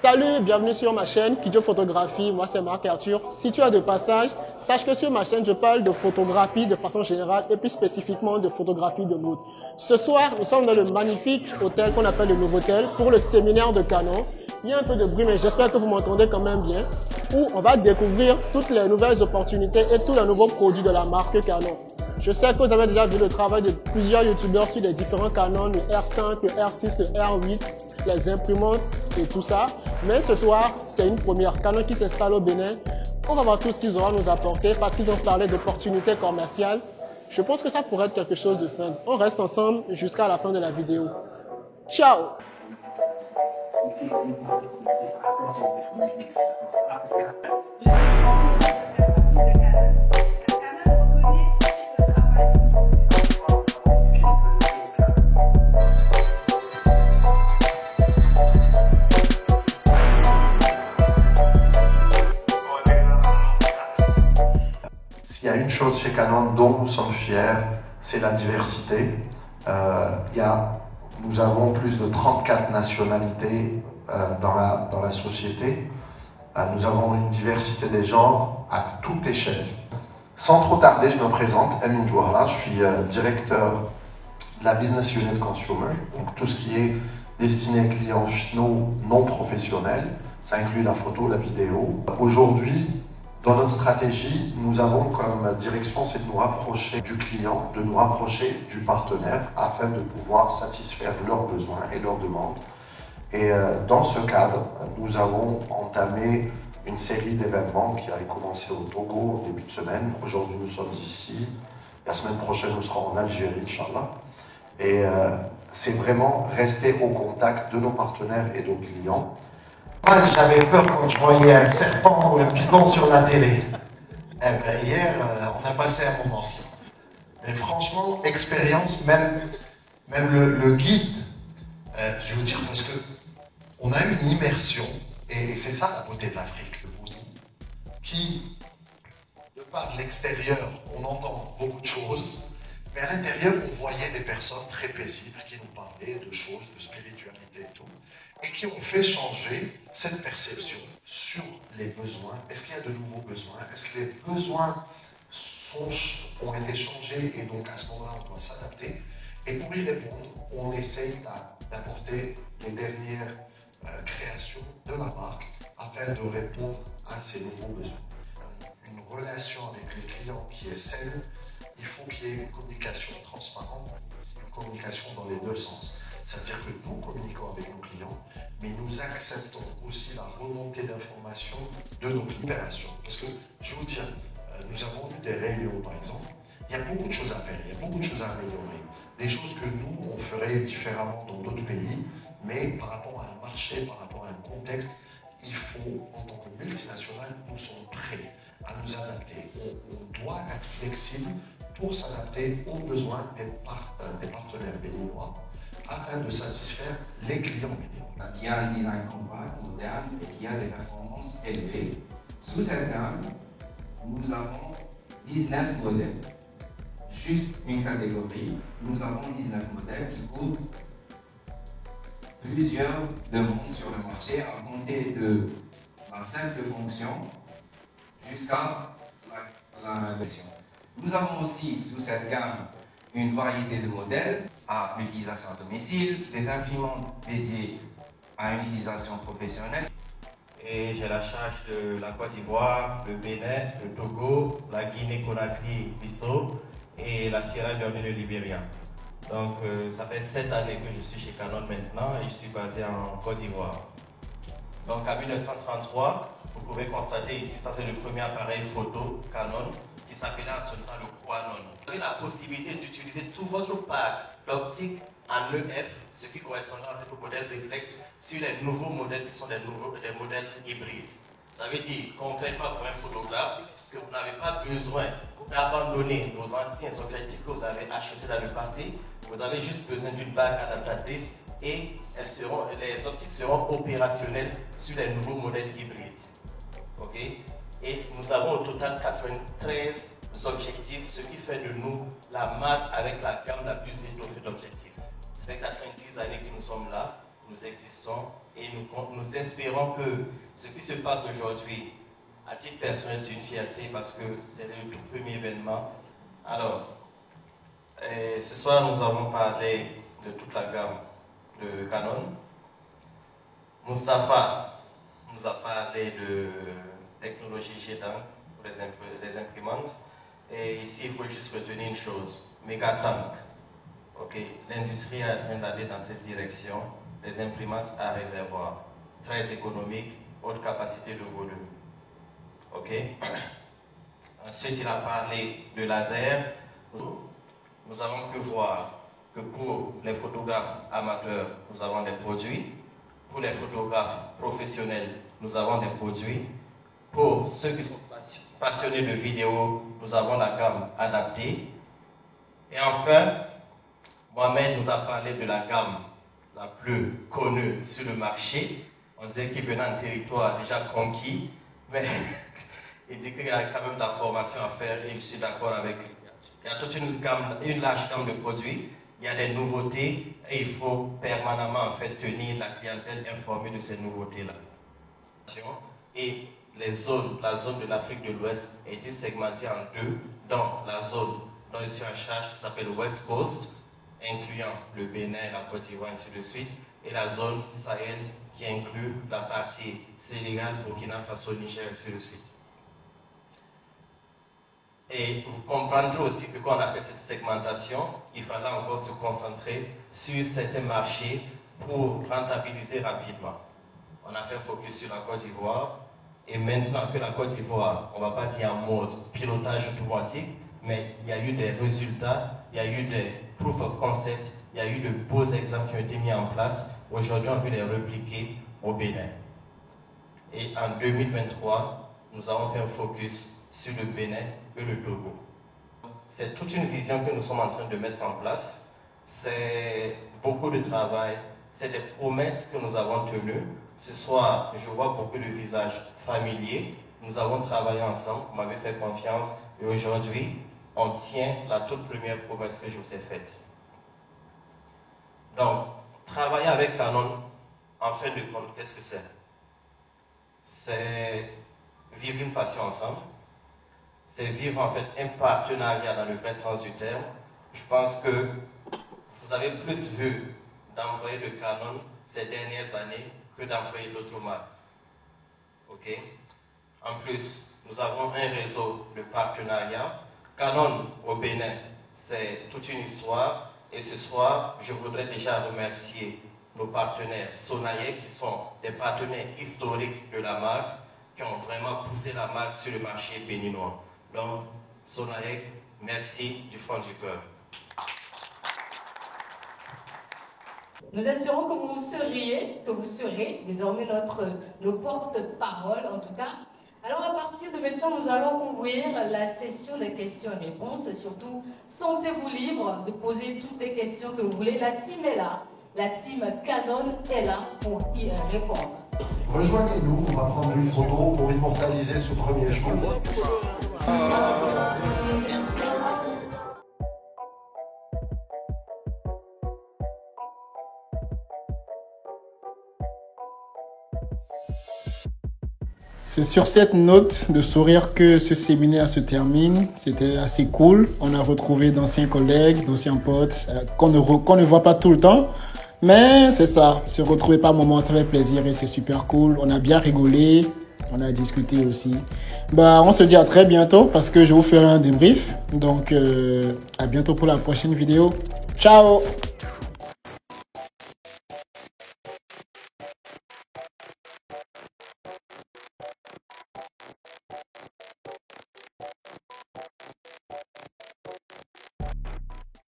Salut, bienvenue sur ma chaîne Kidjo Photographie, moi c'est Marc Arthur. Si tu as de passage, sache que sur ma chaîne je parle de photographie de façon générale et plus spécifiquement de photographie de mode. Ce soir, nous sommes dans le magnifique hôtel qu'on appelle le Novotel pour le séminaire de Canon. Il y a un peu de bruit mais j'espère que vous m'entendez quand même bien, où on va découvrir toutes les nouvelles opportunités et tous les nouveaux produits de la marque Canon. Je sais que vous avez déjà vu le travail de plusieurs youtubeurs sur les différents Canon, le R5, le R6, le R8, les imprimantes et tout ça. Mais ce soir, c'est une première. Canon qui s'installe au Bénin. On va voir tout ce qu'ils auront à nous apporter parce qu'ils ont parlé d'opportunités commerciales. Je pense que ça pourrait être quelque chose de fun. On reste ensemble jusqu'à la fin de la vidéo. Ciao! S'il y a une chose chez Canon dont nous sommes fiers, c'est la diversité. Nous avons plus de 34 nationalités dans la société. Nous avons une diversité des genres à toute échelle. Sans trop tarder, je me présente, Emin Jouarla, je suis directeur de la Business Unit Consumer, donc tout ce qui est destiné aux clients finaux non professionnels, ça inclut la photo, la vidéo. Aujourd'hui, dans notre stratégie, nous avons comme direction, c'est de nous rapprocher du client, de nous rapprocher du partenaire afin de pouvoir satisfaire leurs besoins et leurs demandes. Et dans ce cadre, nous avons entamé une série d'événements qui avait commencé au Togo au début de semaine. Aujourd'hui, nous sommes ici. La semaine prochaine, nous serons en Algérie, Inch'Allah. Et c'est vraiment rester au contact de nos partenaires et de nos clients. J'avais peur quand je voyais un serpent ou un python sur la télé. Eh ben, hier, on a passé un moment. Mais franchement, expérience, même le guide, je vais vous dire, parce que on a une immersion, et c'est ça la beauté de l'Afrique, le vaudou, qui, de par l'extérieur, on entend beaucoup de choses, mais à l'intérieur, on voyait des personnes très paisibles qui nous parlaient de choses, de spiritualité et tout, et qui ont fait changer cette perception sur les besoins. Est-ce qu'il y a de nouveaux besoins? Est-ce que les besoins ont été changés et donc à ce moment-là, on doit s'adapter? Et pour y répondre, on essaye d'apporter les dernières créations de la marque afin de répondre à ces nouveaux besoins. Une relation avec les clients qui est saine, il faut qu'il y ait une communication transparente, une communication dans les deux sens. C'est-à-dire que nous communiquons avec nos clients, mais nous acceptons aussi la remontée d'informations de nos libérations. Parce que, je vais vous dire, nous avons eu des réunions par exemple, il y a beaucoup de choses à faire, il y a beaucoup de choses à améliorer. Des choses que nous, on ferait différemment dans d'autres pays, mais par rapport à un marché, par rapport à un contexte, il faut, en tant que multinationale, nous sommes prêts à nous adapter. On doit être flexible pour s'adapter aux besoins des partenaires béninois afin de satisfaire les clients béninois. Qui a un design compact, moderne et qui a des performances élevées. Sous cette gamme, nous avons 19 modèles. Juste une catégorie, nous avons 19 modèles qui couvrent plusieurs demandes sur le marché à compter de la simple fonction jusqu'à la version. Nous avons aussi sous cette gamme une variété de modèles à l'utilisation à domicile, des imprimantes dédiées à une utilisation professionnelle. Et j'ai la charge de la Côte d'Ivoire, le Bénin, le Togo, la Guinée-Conakry, Bissau et la Sierra Leone et le Libéria. Donc ça fait 7 années que je suis chez Canon maintenant et je suis basé en Côte d'Ivoire. Donc en 1933, vous pouvez constater ici, ça c'est le premier appareil photo Canon qui s'appelait en ce temps le Quanon. Vous avez la possibilité d'utiliser tout votre pack d'optique en EF, ce qui correspond au modèle réflexe, sur les nouveaux modèles qui sont des modèles hybrides. Ça veut dire concrètement pour un photographe que vous n'avez pas besoin d'abandonner vos anciens objectifs que vous avez achetés dans le passé. Vous avez juste besoin d'une bague adaptatrice et les optiques seront opérationnelles sur les nouveaux modèles hybrides. Ok? Et nous avons au total 93 objectifs, ce qui fait de nous la marque avec la gamme la plus étoffée d'objectifs. Ça fait 90 années que nous sommes là, nous existons Et nous espérons que ce qui se passe aujourd'hui, à titre personnel, c'est une fierté parce que c'est le tout premier événement. Alors, ce soir, nous avons parlé de toute la gamme de Canon. Moustapha nous a parlé de technologie G-Tank pour les imprimantes. Et ici, il faut juste retenir une chose, Megatank. Okay. L'industrie est en train d'aller dans cette direction. Les imprimantes à réservoir, très économiques, haute capacité de volume. Okay. Ensuite, il a parlé de laser. Nous avons pu voir que pour les photographes amateurs, nous avons des produits. Pour les photographes professionnels, nous avons des produits. Pour ceux qui sont passionnés de vidéo, nous avons la gamme adaptée. Et enfin, Mohamed nous a parlé de la gamme la plus connue sur le marché. On disait qu'il venait d'un territoire déjà conquis, mais il dit qu'il y a quand même de la formation à faire et je suis d'accord avec lui. Il y a toute une large gamme de produits, il y a des nouveautés et il faut permanemment en fait tenir la clientèle informée de ces nouveautés-là. Et la zone de l'Afrique de l'Ouest est segmentée en deux, dans la zone dont je suis en charge qui s'appelle West Coast, incluant le Bénin, la Côte d'Ivoire, ainsi de suite, et la zone Sahel qui inclut la partie Sénégal, Burkina Faso, Niger, ainsi de suite. Et vous comprendrez aussi que quand on a fait cette segmentation, il fallait encore se concentrer sur certains marchés pour rentabiliser rapidement. On a fait focus sur la Côte d'Ivoire, et maintenant que la Côte d'Ivoire, on ne va pas dire en mode pilotage automatique, mais il y a eu des résultats, il y a eu des proof of concept, il y a eu de beaux exemples qui ont été mis en place. Aujourd'hui, on veut les répliquer au Bénin. Et en 2023, nous avons fait un focus sur le Bénin et le Togo. C'est toute une vision que nous sommes en train de mettre en place. C'est beaucoup de travail, c'est des promesses que nous avons tenues. Ce soir, je vois beaucoup de visages familiers. Nous avons travaillé ensemble, vous m'avez fait confiance et aujourd'hui, on tient la toute première promesse que je vous ai faite. Donc, travailler avec Canon, en fin de compte, qu'est-ce que c'est? C'est vivre une passion ensemble. C'est vivre en fait un partenariat dans le vrai sens du terme. Je pense que vous avez plus vu d'employés de Canon ces dernières années que d'employés d'autres marques. Ok? En plus, nous avons un réseau de partenariats. Canon au Bénin, c'est toute une histoire. Et ce soir, je voudrais déjà remercier nos partenaires Sonaec, qui sont des partenaires historiques de la marque, qui ont vraiment poussé la marque sur le marché béninois. Donc, Sonaec, merci du fond du cœur. Nous espérons que vous serez désormais nos porte-parole, en tout cas. Alors, à partir de maintenant, nous allons ouvrir la session des questions et réponses. Et surtout, sentez-vous libre de poser toutes les questions que vous voulez. La team est là. La team Canon est là pour y répondre. Rejoignez-nous, on va prendre une photo pour immortaliser ce premier jour. C'est sur cette note de sourire que ce séminaire se termine. C'était assez cool. On a retrouvé d'anciens collègues, d'anciens potes qu'on ne voit pas tout le temps. Mais c'est ça, se retrouver par moments, ça fait plaisir et c'est super cool. On a bien rigolé, on a discuté aussi. On se dit à très bientôt parce que je vous ferai un débrief. Donc, à bientôt pour la prochaine vidéo. Ciao!